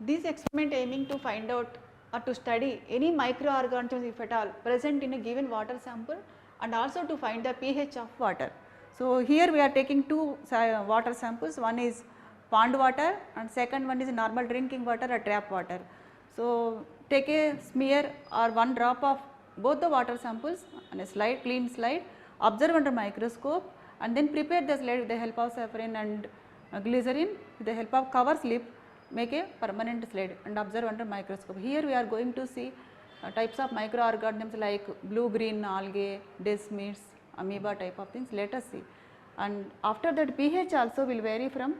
This experiment aiming to find out or to study any microorganisms if at all present in a given water sample and also to find the pH of water. So, here we are taking two water samples, one is pond water and second one is normal drinking water or tap water. So, take a smear or one drop of both the water samples on a slide, clean slide, observe under microscope and then prepare the slide with the help of saffron and glycerin with the help of cover slip, make a permanent slide and observe under microscope. Here we are going to see types of microorganisms like blue green algae, desmids, amoeba type of things, let us see. And after that pH also will vary from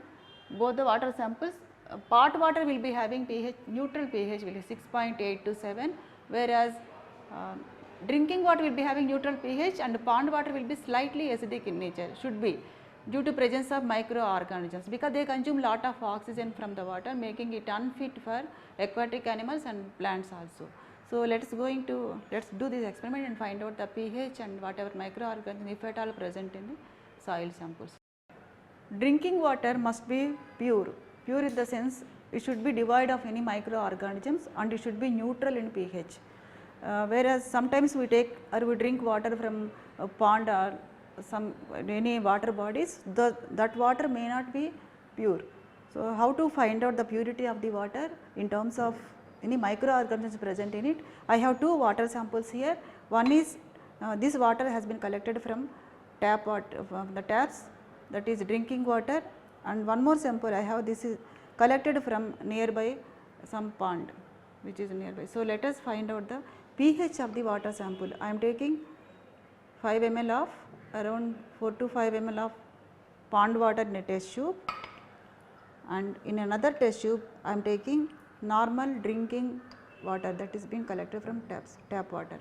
both the water samples. Pot water will be having pH, neutral pH will be 6.8 to 7, whereas drinking water will be having neutral pH and pond water will be slightly acidic in nature, should be due to presence of microorganisms, because they consume lot of oxygen from the water, making it unfit for aquatic animals and plants also. So, let us do this experiment and find out the pH and whatever microorganisms if at all present in the soil samples. Drinking water must be pure in the sense it should be devoid of any microorganisms and it should be neutral in pH. Whereas sometimes we take or we drink water from a pond or any water bodies, that water may not be pure. So, how to find out the purity of the water in terms of any microorganisms present in it? I have two water samples here. One is this water has been collected from tap water, from the taps, that is drinking water, and one more sample I have, this is collected from nearby some pond which is nearby. So, let us find out the pH of the water sample. I am taking 5 ml of around 4 to 5 ml of pond water in a test tube, and in another test tube I am taking normal drinking water that is being collected from tap water.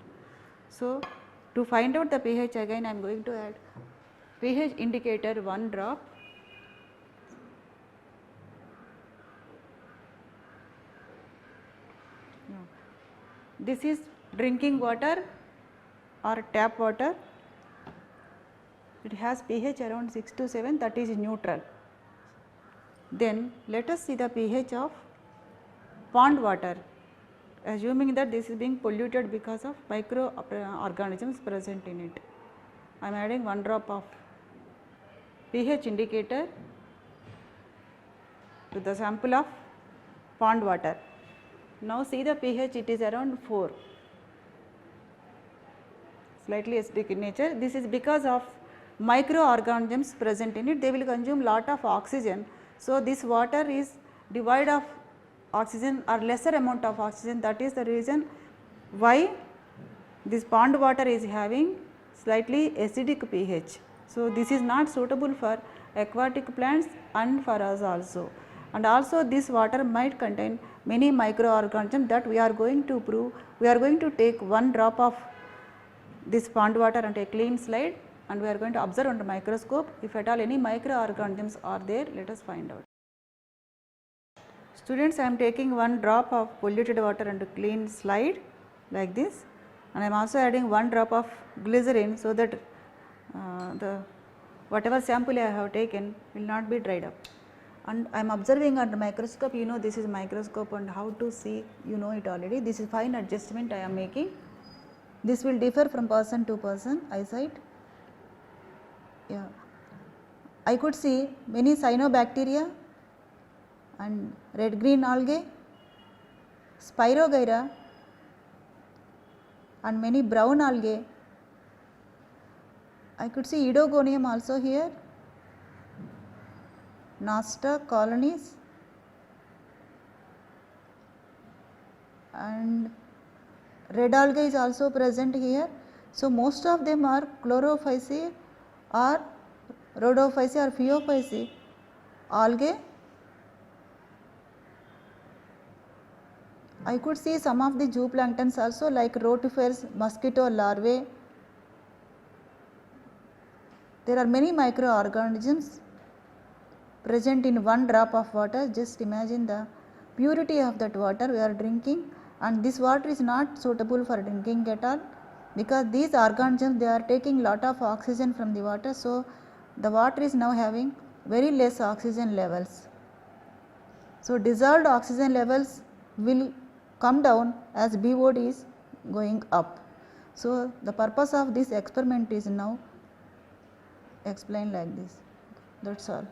So, to find out the pH again I am going to add pH indicator 1 drop. This is drinking water or tap water. It has pH around 6 to 7, that is neutral. Then let us see the pH of pond water, assuming that this is being polluted because of microorganisms present in it. I am adding 1 drop of pH indicator to the sample of pond water. Now see the pH, it is around 4, slightly acidic in nature. This is because of microorganisms present in it, they will consume lot of oxygen. So, this water is devoid of oxygen or lesser amount of oxygen, that is the reason why this pond water is having slightly acidic pH. So, this is not suitable for aquatic plants and for us also, and also this water might contain many microorganisms that we are going to prove. We are going to take 1 drop of this pond water on a clean slide and we are going to observe under microscope. If at all any microorganisms are there, let us find out. Students, I am taking 1 drop of polluted water on a clean slide like this, and I am also adding 1 drop of glycerin, so that the whatever sample I have taken will not be dried up. And I am observing under microscope, you know this is microscope and how to see, you know it already. This is fine adjustment I am making. This will differ from person to person eyesight. Yeah, I could see many cyanobacteria and red green algae, Spirogyra and many brown algae. I could see Edogonium also here, Nasta colonies, and red algae is also present here. So, most of them are Chlorophyceae or Rhodophyceae or Phaeophyceae algae. I could see some of the zooplanktons also like rotifers, mosquito larvae. There are many microorganisms present in 1 drop of water. Just imagine the purity of that water we are drinking, and this water is not suitable for drinking at all, because these organisms they are taking lot of oxygen from the water. So, the water is now having very less oxygen levels. So, dissolved oxygen levels will come down as BOD is going up. So, the purpose of this experiment is now explained like this. That is all.